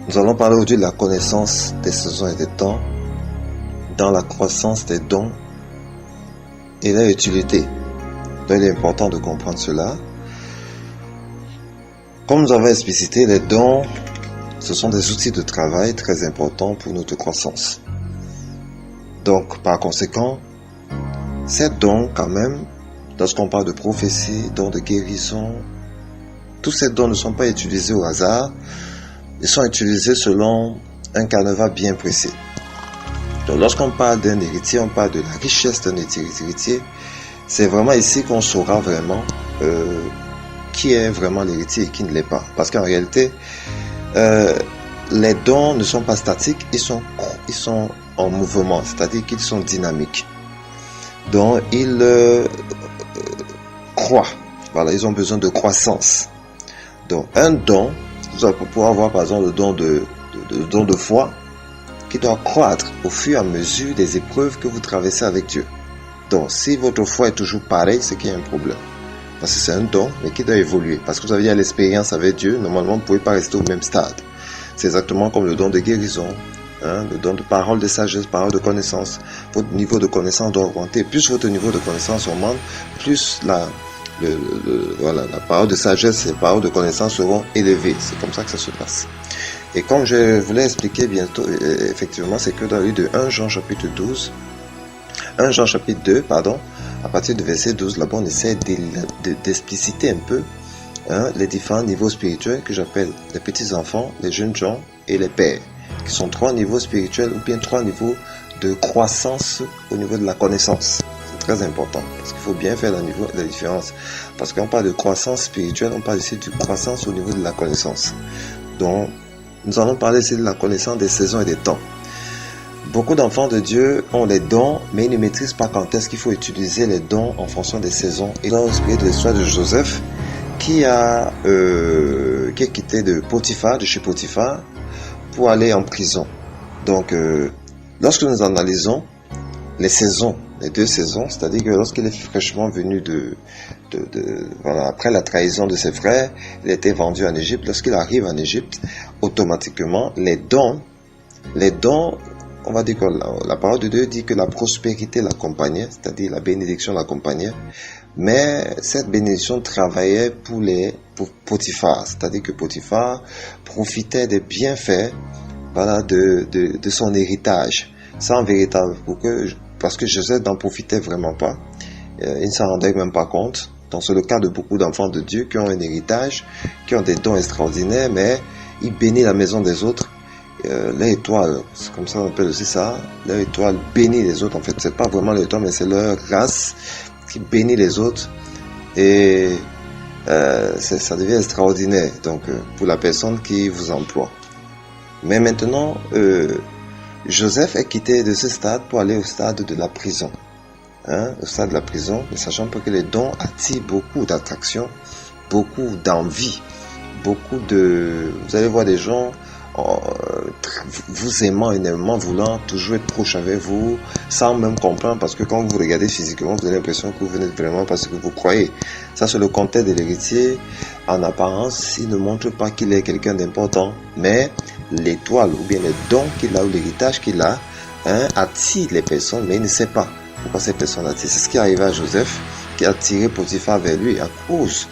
Nous allons parler aujourd'hui de la connaissance des saisons et des temps, dans la croissance des dons et leur utilité. Donc, il est important de comprendre cela. Comme nous avons explicité, les dons, ce sont des outils de travail très importants pour notre croissance. Donc, par conséquent, ces dons, quand même, lorsqu'on parle de prophétie, dons de guérison, tous ces dons ne sont pas utilisés au hasard. Ils sont utilisés selon un canevas bien précis. Donc, lorsqu'on parle d'un héritier, on parle de la richesse d'un héritier. C'est vraiment ici qu'on saura vraiment qui est vraiment l'héritier et qui ne l'est pas. Parce qu'en réalité, les dons ne sont pas statiques, ils sont en mouvement, c'est-à-dire qu'ils sont dynamiques. Donc, ils croient. Voilà, ils ont besoin de croissance. Donc, un don, vous allez pouvoir avoir par exemple le don de foi qui doit croître au fur et à mesure des épreuves que vous traversez avec Dieu. Donc, si votre foi est toujours pareille, c'est qu'il y a un problème. Parce que c'est un don, mais qui doit évoluer. Parce que vous avez déjà l'expérience avec Dieu, normalement, vous ne pouvez pas rester au même stade. C'est exactement comme le don de guérison, le don de parole de sagesse, parole de connaissance. Votre niveau de connaissance doit augmenter. Plus votre niveau de connaissance augmente, plus la parole de sagesse et la parole de connaissance seront élevées. C'est comme ça que ça se passe. Et comme je voulais expliquer bientôt, effectivement, c'est que dans le livre de 1 Jean chapitre 2, à partir du verset 12, là-bas on essaie d'expliciter un peu les différents niveaux spirituels que j'appelle les petits enfants, les jeunes gens et les pères, qui sont 3 niveaux spirituels ou bien 3 niveaux de croissance au niveau de la connaissance. C'est très important parce qu'il faut bien faire la différence. Parce qu'on parle de croissance spirituelle, on parle ici de croissance au niveau de la connaissance. Donc, nous allons parler ici de la connaissance des saisons et des temps. Beaucoup d'enfants de Dieu ont les dons, mais ils ne maîtrisent pas quand est-ce qu'il faut utiliser les dons en fonction des saisons. Et là, on se de l'histoire de Joseph, qui a quitté de chez Potiphar, pour aller en prison. Donc, lorsque nous analysons les saisons, les 2 saisons, c'est-à-dire que lorsqu'il est fraîchement venu après la trahison de ses frères, il a été vendu en Égypte. Lorsqu'il arrive en Égypte, automatiquement, les dons, on va dire que la parole de Dieu dit que la prospérité l'accompagnait, c'est-à-dire la bénédiction l'accompagnait, mais cette bénédiction travaillait pour Potiphar, c'est-à-dire que Potiphar profitait des bienfaits de son héritage, sans véritable, parce que Joseph n'en profitait vraiment pas, il ne s'en rendait même pas compte. Donc c'est le cas de beaucoup d'enfants de Dieu qui ont un héritage, qui ont des dons extraordinaires, mais ils bénissent la maison des autres. L'étoile, c'est comme ça on appelle aussi ça, l'étoile bénit les autres. En fait, c'est pas vraiment l'étoile, mais c'est leur race qui bénit les autres. Et ça devient extraordinaire donc pour la personne qui vous emploie. Mais maintenant, Joseph est quitté de ce stade pour aller au stade de la prison. Au stade de la prison, ne sachant pas que les dons attirent beaucoup d'attraction, beaucoup d'envie, vous allez voir des gens vous aimant énormément, voulant toujours être proche avec vous, sans même comprendre, parce que quand vous regardez physiquement, vous avez l'impression que vous venez vraiment parce que vous croyez. Ça, c'est le contexte de l'héritier. En apparence, il ne montre pas qu'il est quelqu'un d'important, mais l'étoile ou bien les dons qu'il a ou l'héritage qu'il a attire les personnes, mais il ne sait pas pourquoi ces personnes attirent. C'est ce qui est arrivé à Joseph, qui a attiré Potiphar vers lui à cause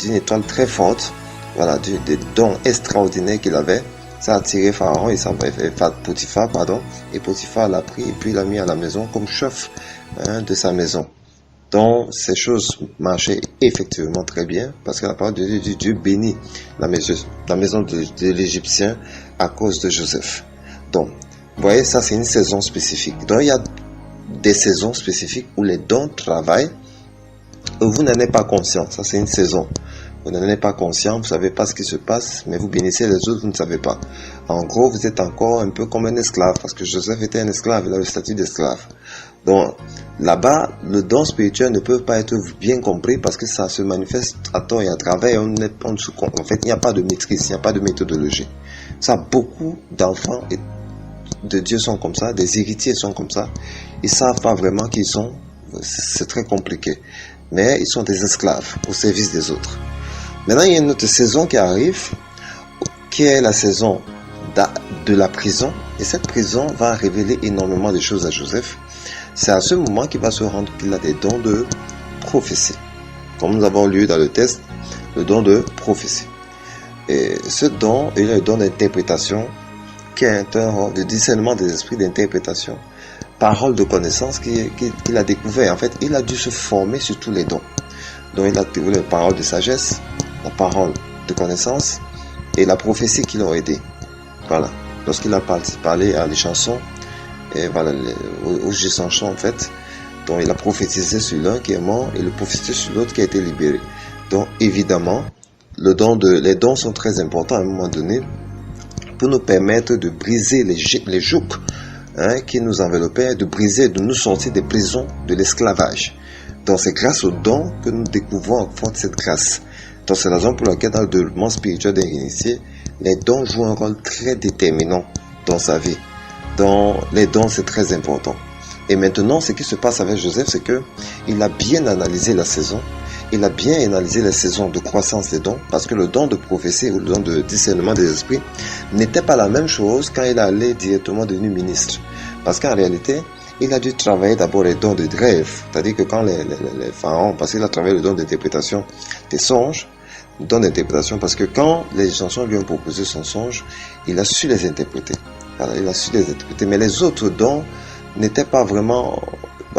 d'une étoile très forte. Voilà, des dons extraordinaires qu'il avait. Ça a attiré Pharaon et Potiphar, et Potiphar l'a pris et puis l'a mis à la maison comme chef de sa maison. Donc, ces choses marchaient effectivement très bien parce que la parole de Dieu bénit la maison de l'Égyptien à cause de Joseph. Donc, vous voyez, ça c'est une saison spécifique. Donc, il y a des saisons spécifiques où les dons travaillent et vous n'en êtes pas conscient. Ça c'est une saison. Vous n'en êtes pas conscient, vous ne savez pas ce qui se passe, mais vous bénissez les autres, vous ne savez pas. En gros, vous êtes encore un peu comme un esclave, parce que Joseph était un esclave, il a le statut d'esclave. Donc, là-bas, le don spirituel ne peut pas être bien compris parce que ça se manifeste à tort et à travers. En fait, il n'y a pas de maîtrise, il n'y a pas de méthodologie. Ça, beaucoup d'enfants de Dieu sont comme ça, des héritiers sont comme ça. Ils ne savent pas vraiment qui ils sont, c'est très compliqué. Mais ils sont des esclaves au service des autres. Maintenant, il y a une autre saison qui arrive, qui est la saison de la prison. Et cette prison va révéler énormément de choses à Joseph. C'est à ce moment qu'il va se rendre qu'il a des dons de prophétie. Comme nous avons lu dans le texte, le don de prophétie. Et ce don, il a le don d'interprétation, qui est un don de discernement des esprits, d'interprétation, parole de connaissance qu'il a découvert. En fait, il a dû se former sur tous les dons. Donc, il a découvert la parole de sagesse, la parole de connaissance et la prophétie qui l'ont aidé. Voilà. Lorsqu'il a parlé à des chansons, et voilà, aux chansons en fait, donc il a prophétisé sur l'un qui est mort et le prophétisé sur l'autre qui a été libéré. Donc, évidemment, les dons sont très importants à un moment donné pour nous permettre de briser les jougs qui nous enveloppaient, de briser, de nous sortir des prisons de l'esclavage. Donc c'est grâce aux dons que nous découvrons en fond de cette grâce. Donc c'est la raison pour laquelle dans le développement spirituel d'un initié, les dons jouent un rôle très déterminant dans sa vie. Donc les dons c'est très important. Et maintenant ce qui se passe avec Joseph, c'est que il a bien analysé la saison. Il a bien analysé les saisons de croissance des dons, parce que le don de prophétie ou le don de discernement des esprits n'était pas la même chose quand il allait directement devenir ministre. Parce qu'en réalité, il a dû travailler d'abord les dons de rêve, c'est-à-dire que quand les pharaons, parce qu'il a travaillé le don d'interprétation des songes, le don d'interprétation, parce que quand les chansons lui ont proposé son songe, il a su les interpréter. Voilà, il a su les interpréter, mais les autres dons n'étaient pas vraiment,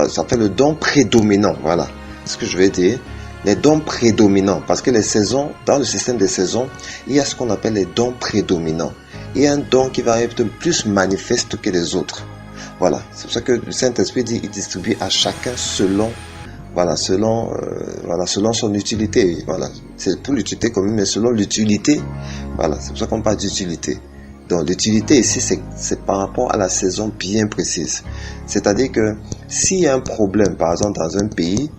ça fait le don prédominant, voilà, ce que je vais dire. Les dons prédominants, parce que les saisons, dans le système des saisons, il y a ce qu'on appelle les dons prédominants. Il y a un don qui va être plus manifeste que les autres. Voilà, c'est pour ça que le Saint-Esprit dit il distribue à chacun selon son utilité. Voilà, c'est pour l'utilité commune, mais selon l'utilité. Voilà, c'est pour ça qu'on parle d'utilité. Donc l'utilité ici, c'est par rapport à la saison bien précise. C'est-à-dire que s'il y a un problème, par exemple dans un pays,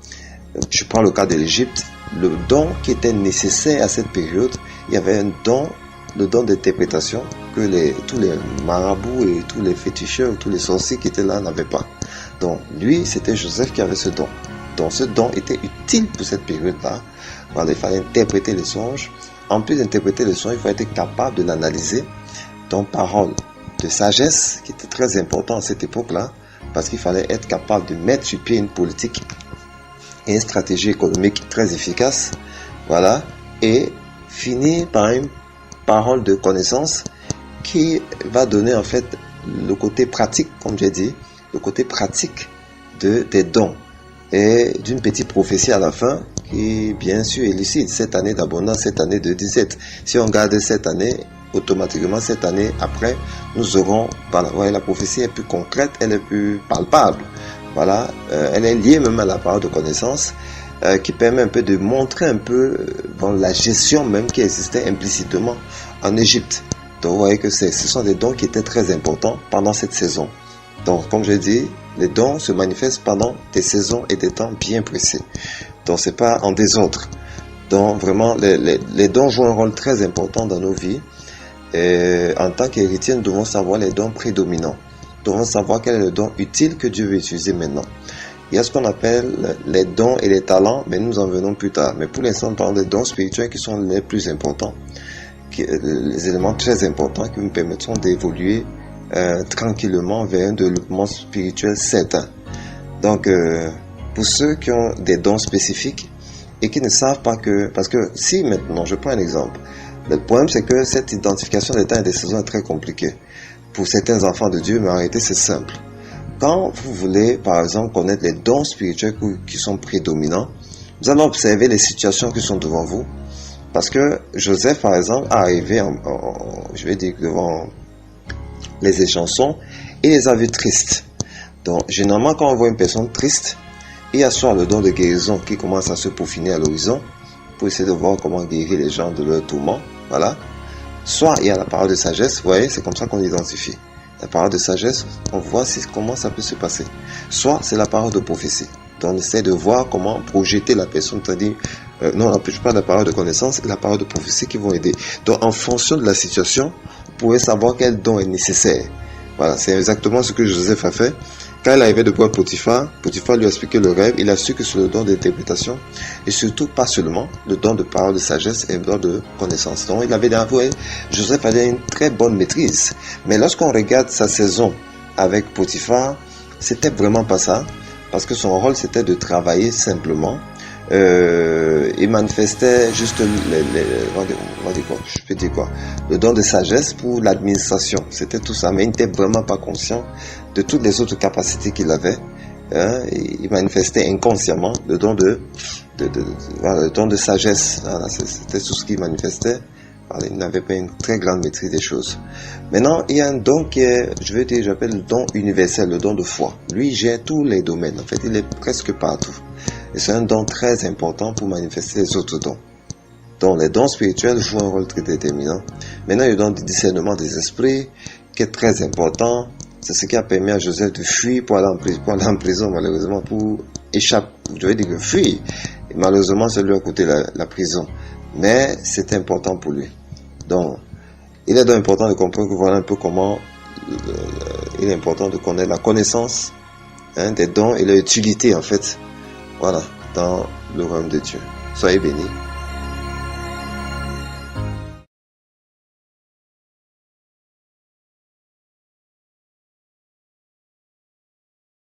je prends le cas de l'Égypte, le don qui était nécessaire à cette période, il y avait un don, le don d'interprétation que tous les marabouts et tous les féticheurs, tous les sorciers qui étaient là n'avaient pas. Donc lui, c'était Joseph qui avait ce don. Donc ce don était utile pour cette période-là. Voilà, il fallait interpréter les songes. En plus d'interpréter les songes, il fallait être capable de l'analyser. Donc parole de sagesse, qui était très important à cette époque-là, parce qu'il fallait être capable de mettre sur pied une politique et une stratégie économique très efficace, voilà, et finir par une parole de connaissance qui va donner en fait le côté pratique, comme j'ai dit, le côté pratique des dons et d'une petite prophétie à la fin qui bien sûr élucide cette année d'abondance, cette année de 17. Si on garde cette année, automatiquement cette année après, nous aurons, voilà, ouais, la prophétie est plus concrète, elle est plus palpable. Voilà, elle est liée même à la parole de connaissance qui permet un peu de montrer un peu la gestion même qui existait implicitement en Égypte. Donc vous voyez que ce sont des dons qui étaient très importants pendant cette saison. Donc comme je dis, les dons se manifestent pendant des saisons et des temps bien précis. Donc c'est pas en désordre. Donc vraiment, les dons jouent un rôle très important dans nos vies. Et en tant qu'héritiers, nous devons savoir les dons prédominants. Nous devons savoir quel est le don utile que Dieu veut utiliser maintenant. Il y a ce qu'on appelle les dons et les talents, mais nous en venons plus tard. Mais pour l'instant, nous parlons des dons spirituels qui sont les plus importants, les éléments très importants qui nous permettront d'évoluer tranquillement vers un développement spirituel certain. Donc, pour ceux qui ont des dons spécifiques et qui ne savent pas que... Parce que si maintenant, je prends un exemple, le problème c'est que cette identification des temps et des saisons est très compliquée pour certains enfants de Dieu, mais en réalité c'est simple. Quand vous voulez, par exemple, connaître les dons spirituels qui sont prédominants, vous allez observer les situations qui sont devant vous. Parce que Joseph, par exemple, est arrivé, je vais dire, devant les échansons, et les a vus tristes. Donc, généralement, quand on voit une personne triste, il y a soit le don de guérison qui commence à se peaufiner à l'horizon, pour essayer de voir comment guérir les gens de leur tourment, voilà. Soit il y a la parole de sagesse, vous voyez, c'est comme ça qu'on identifie. La parole de sagesse, on voit comment ça peut se passer. Soit c'est la parole de prophétie. Donc on essaie de voir comment projeter la personne, c'est-à-dire, non, je parle de la parole de connaissance et la parole de prophétie qui vont aider. Donc en fonction de la situation, vous pouvez savoir quel don est nécessaire. Voilà, c'est exactement ce que Joseph a fait. Quand il arrivait devant Potiphar, Potiphar lui a expliqué le rêve. Il a su que c'est le don d'interprétation et surtout pas seulement le don de parole de sagesse et le don de connaissance. Donc il avait avoué, Joseph avait une très bonne maîtrise. Mais lorsqu'on regarde sa saison avec Potiphar, c'était vraiment pas ça, parce que son rôle c'était de travailler simplement. Il manifestait juste le don de sagesse pour l'administration. C'était tout ça, mais il n'était vraiment pas conscient de toutes les autres capacités qu'il avait. Il manifestait inconsciemment le don le don de sagesse. Voilà, c'était tout ce qu'il manifestait. Voilà, il n'avait pas une très grande maîtrise des choses. Maintenant, il y a un don qui est, j'appelle le don universel, le don de foi. Lui, il gère tous les domaines. En fait, il est presque partout. Et c'est un don très important pour manifester les autres dons. Donc, les dons spirituels jouent un rôle très déterminant. Maintenant, il y a le don du discernement des esprits, qui est très important. C'est ce qui a permis à Joseph de fuir pour aller en prison, malheureusement, pour échapper. Je veux dire que fuir. Et malheureusement, ça lui a coûté la prison. Mais c'était important pour lui. Donc, il est donc important de comprendre que voilà un peu comment il est important de connaître la connaissance des dons et leur utilité, en fait. Voilà, dans le royaume de Dieu. Soyez bénis.